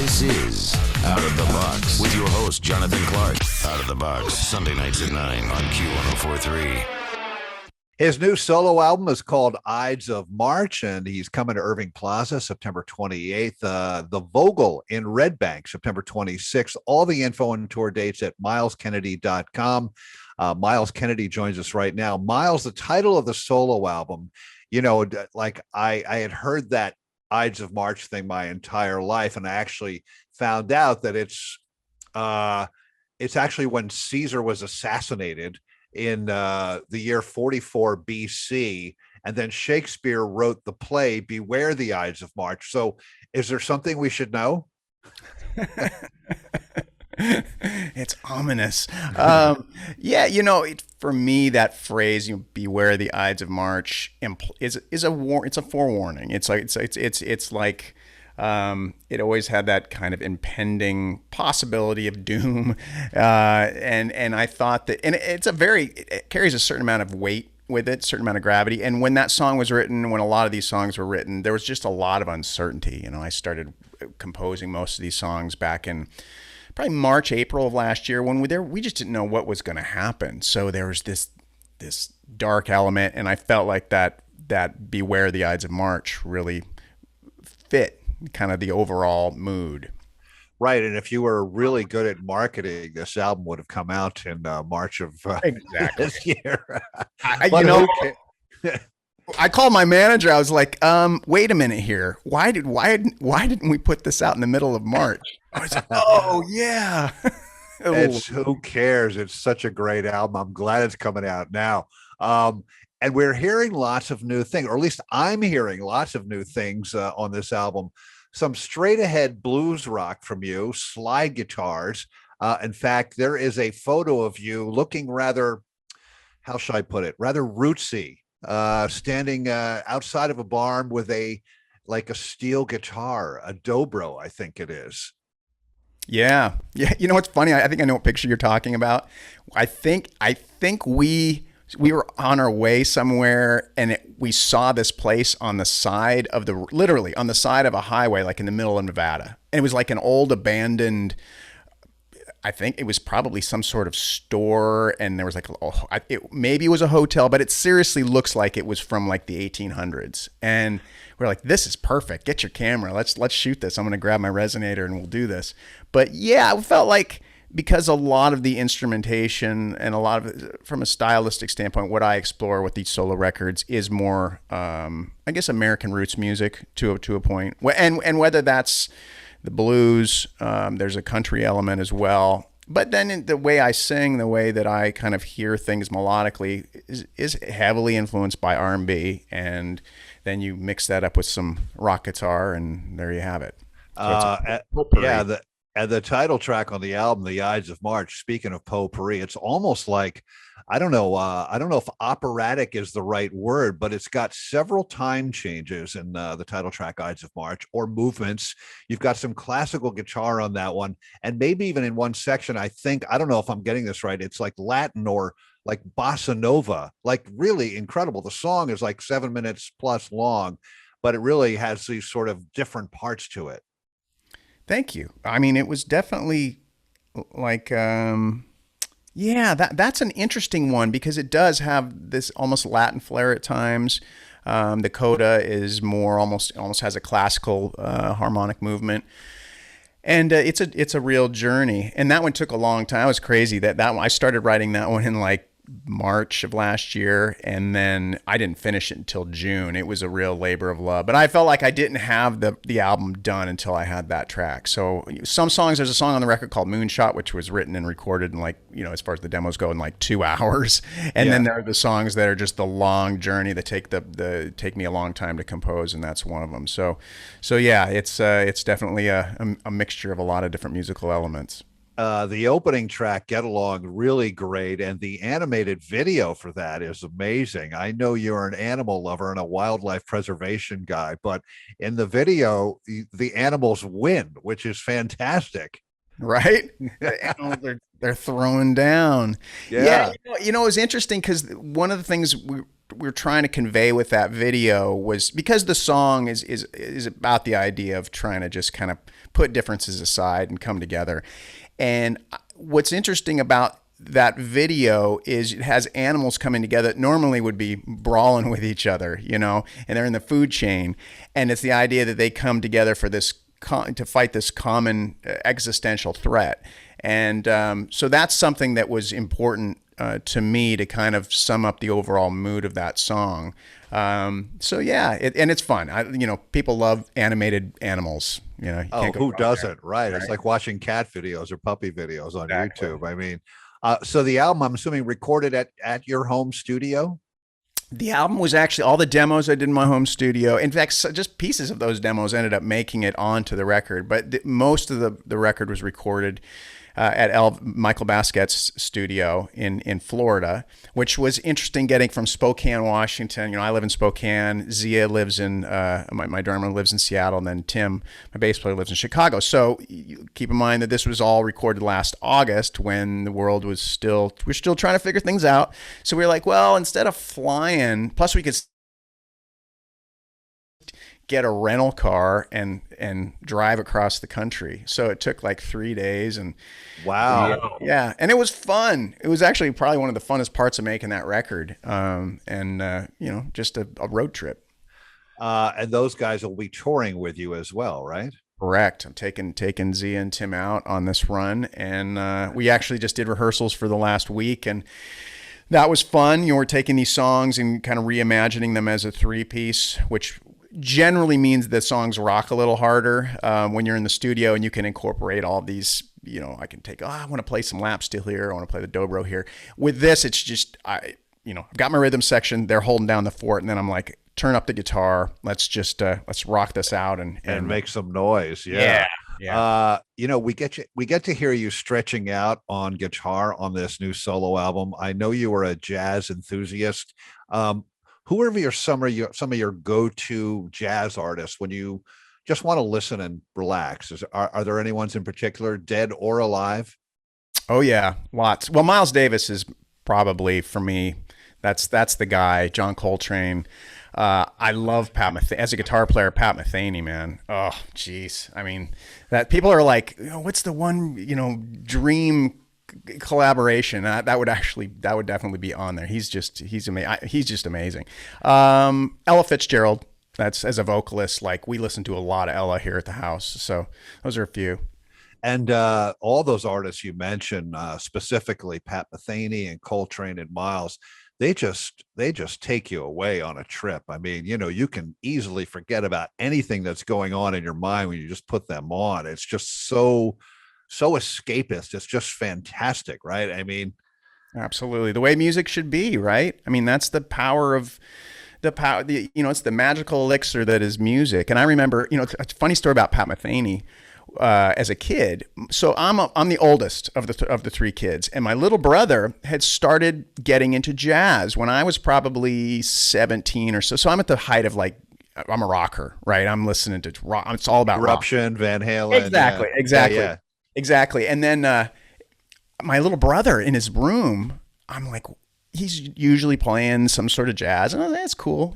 This is Out of the Box with your host, Jonathan Clark. Out of the Box, Sunday nights at 9 on Q1043. His new solo album is called Ides of March, and he's coming to Irving Plaza September 28th. The Vogel in Red Bank, September 26th. All the info and tour dates at MylesKennedy.com. Myles Kennedy joins us right now. Myles, the title of the solo album, you know, like I had heard that Ides of March thing my entire life, and I actually found out that it's actually when Caesar was assassinated in the year 44 BC, and then Shakespeare wrote the play Beware the Ides of March. So is there something we should know? It's ominous. Yeah, for me, that phrase, "Beware the Ides of March," is it's a forewarning. It's like it always had that kind of impending possibility of doom, and I thought that, and it carries a certain amount of weight with it, certain amount of gravity. And when that song was written, when a lot of these songs were written, there was just a lot of uncertainty. I started composing most of these songs back in probably March, April of last year, when we just didn't know what was going to happen. So there was this dark element, and I felt like that Beware the Ides of March really fit kind of the overall mood. Right. And if you were really good at marketing, this album would have come out in March of exactly this year. I called my manager. I was like, wait a minute here. Why didn't we put this out in the middle of March? I was like, oh yeah. Who cares? It's such a great album. I'm glad it's coming out now. And we're hearing lots of new things, or at least I'm hearing lots of new things on this album. Some straight ahead blues rock from you, slide guitars. In fact, there is a photo of you looking rather, how shall I put it, rather rootsy, standing outside of a barn with a steel guitar, a dobro, I think it is. Yeah. You know what's funny? I think I know what picture you're talking about. I think we were on our way somewhere, and we saw this place on the side of literally on the side of a highway, like in the middle of Nevada. And it was like an old abandoned, I think it was probably some sort of store, and there was maybe it was a hotel, but it seriously looks like it was from like the 1800s. And we're like, this is perfect. Get your camera. Let's shoot this. I'm going to grab my resonator and we'll do this. But yeah, I felt like, because a lot of the instrumentation and a lot of, from a stylistic standpoint, what I explore with these solo records is more, I guess, American roots music to a point. And whether that's the blues, there's a country element as well. But then the way I sing, the way that I kind of hear things melodically is heavily influenced by R&B. And then you mix that up with some rock guitar, and there you have it. So and the title track on the album, The Ides of March, speaking of potpourri, it's almost like, I don't know if operatic is the right word, but it's got several time changes in the title track, Ides of March, or movements. You've got some classical guitar on that one, and maybe even in one section, I don't know if I'm getting this right, it's like Latin or like bossa nova, like really incredible. The song is like 7 minutes plus long, but it really has these sort of different parts to it. Thank you. I mean, it was definitely like, that's an interesting one, because it does have this almost Latin flair at times. The coda is more almost has a classical harmonic movement, and it's a real journey. And that one took a long time. It was crazy that one, I started writing that one in like March of last year, and then I didn't finish it until June. It was a real labor of love, but I felt like I didn't have the album done until I had that track. So some songs, there's a song on the record called Moonshot, which was written and recorded in as far as the demos go, in like 2 hours. And then there are the songs that are just the long journey that take me a long time to compose, and that's one of them. So yeah, it's definitely a mixture of a lot of different musical elements. The opening track, Get Along, really great, and the animated video for that is amazing. I know you're an animal lover and a wildlife preservation guy, but in the video, the animals win, which is fantastic. Right? The animals, they're throwing down. Yeah. It was interesting because one of the things we're trying to convey with that video was because the song is about the idea of trying to just kind of put differences aside and come together. And what's interesting about that video is it has animals coming together that normally would be brawling with each other, you know, and they're in the food chain. And it's the idea that they come together for this to fight this common existential threat. And so that's something that was important to me to kind of sum up the overall mood of that song. So yeah, and it's fun. People love animated animals. You know, you who doesn't? Right. It's like watching cat videos or puppy videos on YouTube. I mean, so the album, I'm assuming, recorded at your home studio? The album was actually all the demos I did in my home studio. In fact, just pieces of those demos ended up making it onto the record. But most of the record was recorded at Michael Basquette's studio in Florida, which was interesting getting from Spokane, Washington. You know, I live in Spokane. Zia lives in, my drummer lives in Seattle, and then Tim, my bass player, lives in Chicago. So keep in mind that this was all recorded last August when the world was we're still trying to figure things out. So we were like, well, instead of flying, plus we could get a rental car and drive across the country. So it took like 3 days, and wow. Yeah. And it was fun. It was actually probably one of the funnest parts of making that record. Just a road trip. And those guys will be touring with you as well, right? Correct. I'm taking Zia and Tim out on this run. And we actually just did rehearsals for the last week, and that was fun. We're taking these songs and kind of reimagining them as a 3-piece, which generally means the songs rock a little harder when you're in the studio, and you can incorporate all these, I can take, I want to play some lap steel here, I want to play the dobro here. With this, it's just, I've got my rhythm section, they're holding down the fort, and then I'm like, turn up the guitar, let's rock this out and make some noise. Yeah. We get to hear you stretching out on guitar on this new solo album. I know you were a jazz enthusiast. Who are some of your go-to jazz artists when you just want to listen and relax? Are there any ones in particular, dead or alive? Oh yeah, lots. Well, Miles Davis is probably, for me, that's the guy. John Coltrane. I love Pat Metheny as a guitar player. Pat Metheny, man. Oh, geez. I mean, that people are like, what's the one dream collaboration that would definitely be on there. He's just amazing. Ella Fitzgerald, that's as a vocalist, like we listen to a lot of Ella here at the house, so those are a few. And all those artists you mentioned, specifically Pat Metheny and Coltrane and Myles, they just take you away on a trip. I mean, you can easily forget about anything that's going on in your mind when you just put them on. It's just so escapist. It's just fantastic, right? I mean, absolutely, the way music should be, right? I mean, that's the power of it's the magical elixir that is music. And I remember, it's a funny story about Pat Metheny. As a kid, so I'm the oldest of the 3 kids, and my little brother had started getting into jazz when I was probably 17 or so. So I'm at the height of I'm a rocker, right? I'm listening to rock. It's all about Eruption, rock. Van Halen. Exactly. Yeah. Exactly. And then my little brother in his room, I'm like, he's usually playing some sort of jazz, and that's cool.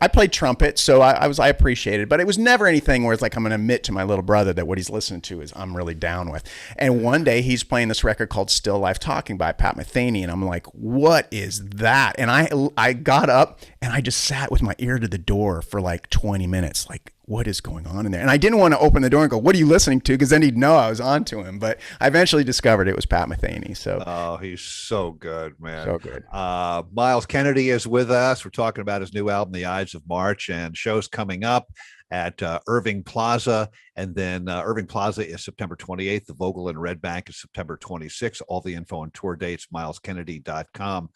I played trumpet, so I appreciated it, but it was never anything where it's like I'm going to admit to my little brother that what he's listening to is I'm really down with. And one day he's playing this record called Still Life Talking by Pat Metheny, and I'm like, what is that? And I got up and I just sat with my ear to the door for like 20 minutes, like, what is going on in there? And I didn't want to open the door and go, what are you listening to? Because then he'd know I was on to him. But I eventually discovered it was Pat Metheny. So, he's so good, man. So good. Myles Kennedy is with us. We're talking about his new album, The Ides of March, and shows coming up at Irving Plaza. And then Irving Plaza is September 28th. The Vogel in Red Bank is September 26th. All the info and tour dates, MylesKennedy.com.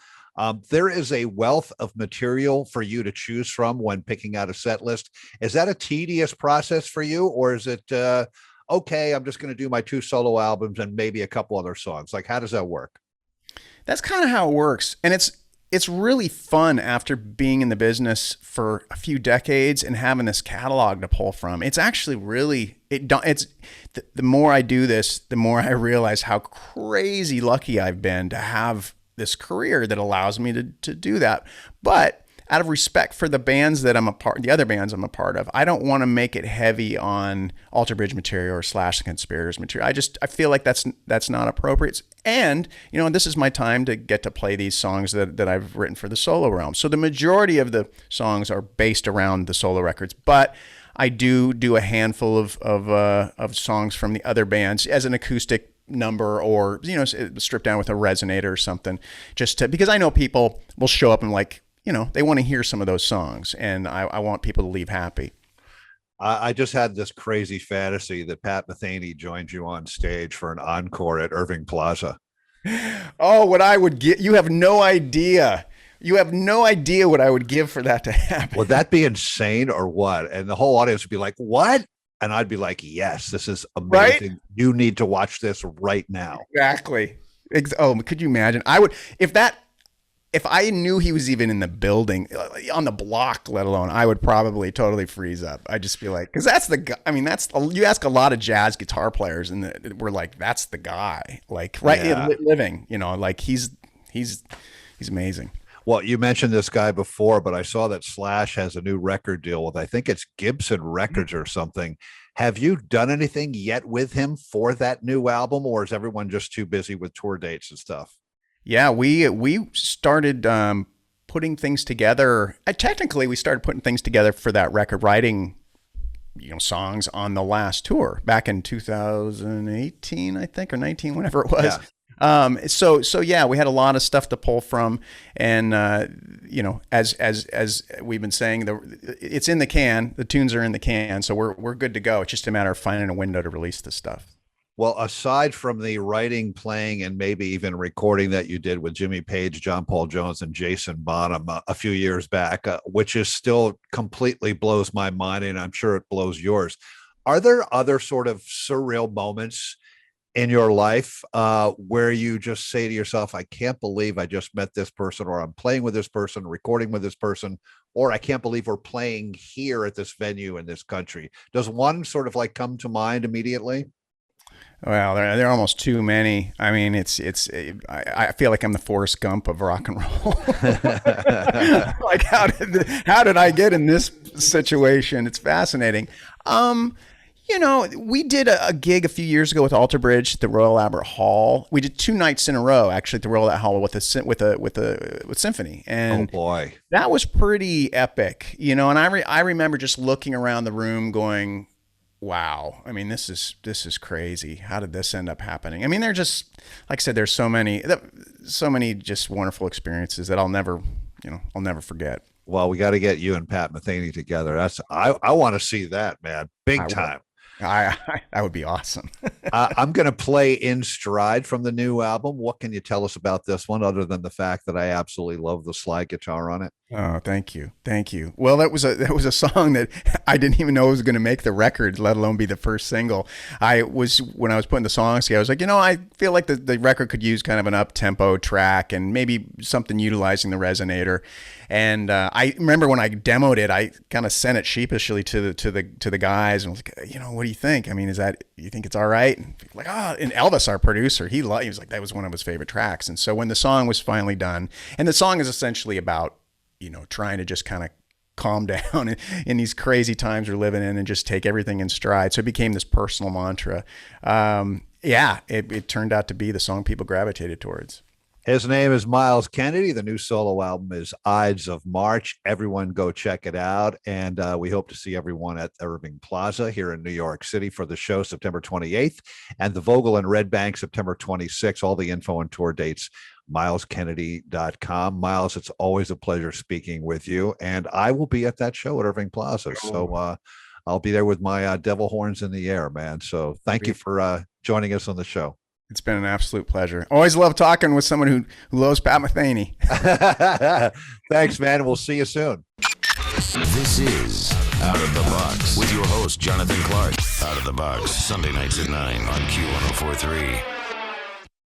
There is a wealth of material for you to choose from when picking out a set list. Is that a tedious process for you, or is it okay, I'm just going to do my 2 solo albums and maybe a couple other songs? Like, how does that work? That's kind of how it works. And it's really fun after being in the business for a few decades and having this catalog to pull from. It's actually really, the more I do this, the more I realize how crazy lucky I've been to have this career that allows me to do that. But out of respect for the bands that I'm a part, the other bands I'm a part of, I don't want to make it heavy on Alter Bridge material or Slash and Conspirators material. I feel like that's not appropriate. And, this is my time to get to play these songs that I've written for the solo realm. So the majority of the songs are based around the solo records, but I do a handful of songs from the other bands as an acoustic number, or, stripped down with a resonator or something, because I know people will show up and they want to hear some of those songs, and I want people to leave happy. I just had this crazy fantasy that Pat Metheny joined you on stage for an encore at Irving Plaza. Oh, what I would get! You have no idea. You have no idea what I would give for that to happen. Would that be insane or what? And the whole audience would be like, what? And I'd be like, yes, this is amazing. Right? You need to watch this right now. Exactly. Oh, could you imagine? I would, if I knew he was even in the building, on the block, let alone, I would probably totally freeze up. I'd just be like, because that's the guy. I mean, you ask a lot of jazz guitar players, and we're like, that's the guy. Living, he's amazing. Well, you mentioned this guy before, but I saw that Slash has a new record deal with, I think it's Gibson Records or something. Have you done anything yet with him for that new album, or is everyone just too busy with tour dates and stuff? Yeah, we started putting things together. Technically, we started putting things together for that record, writing songs on the last tour back in 2018, I think, or 19, whenever it was. Yeah. So yeah, we had a lot of stuff to pull from, and as we've been saying, it's in the can. The tunes are in the can, so we're good to go. It's just a matter of finding a window to release the stuff. Well, aside from the writing, playing, and maybe even recording that you did with Jimmy Page, John Paul Jones, and Jason Bonham a few years back, which is still completely blows my mind, and I'm sure it blows yours. Are there other sort of surreal moments in your life where you just say to yourself, I can't believe I just met this person, or I'm playing with this person, recording with this person, or I can't believe we're playing here at this venue in this country? Does one sort of come to mind immediately? Well, there are almost too many. I mean, I feel like I'm the Forrest Gump of rock and roll. Like, how did I get in this situation? It's fascinating. We did a gig a few years ago with Alter Bridge at the Royal Albert Hall. We did 2 nights in a row, actually, at the Royal Albert Hall with symphony, and oh boy, that was pretty epic. And I remember just looking around the room, going, "Wow! I mean, this is crazy. How did this end up happening?" I mean, they're just, like I said, there's so many just wonderful experiences that I'll never forget. Well, we got to get you and Pat Metheny together. I want to see that, man, big time. That would be awesome. I'm going to play In Stride from the new album. What can you tell us about this one, other than the fact that I absolutely love the slide guitar on it? Oh, thank you. Well, that was a song that I didn't even know was going to make the record, let alone be the first single. When I was putting the songs together, I was like, I feel like the record could use kind of an up-tempo track and maybe something utilizing the resonator. And I remember when I demoed it, I kind of sent it sheepishly to the guys, and was like, what do you think? I mean, you think it's all right? And like, and Elvis, our producer, he was like, that was one of his favorite tracks. And so when the song was finally done, and the song is essentially about, trying to just kind of calm down in these crazy times we're living in and just take everything in stride. So it became this personal mantra. It turned out to be the song people gravitated towards. His name is Myles Kennedy. The new solo album is Ides of March. Everyone go check it out. And we hope to see everyone at Irving Plaza here in New York City for the show September 28th, and the Vogel in Red Bank September 26th. All the info and tour dates, MylesKennedy.com. Myles, it's always a pleasure speaking with you. And I will be at that show at Irving Plaza. So I'll be there with my devil horns in the air, man. So thank you for joining us on the show. It's been an absolute pleasure. Always love talking with someone who loves Pat Metheny. Thanks, man. We'll see you soon. This is Out of the Box with your host, Jonathan Clark. Out of the Box, Sunday nights at 9 on Q1043.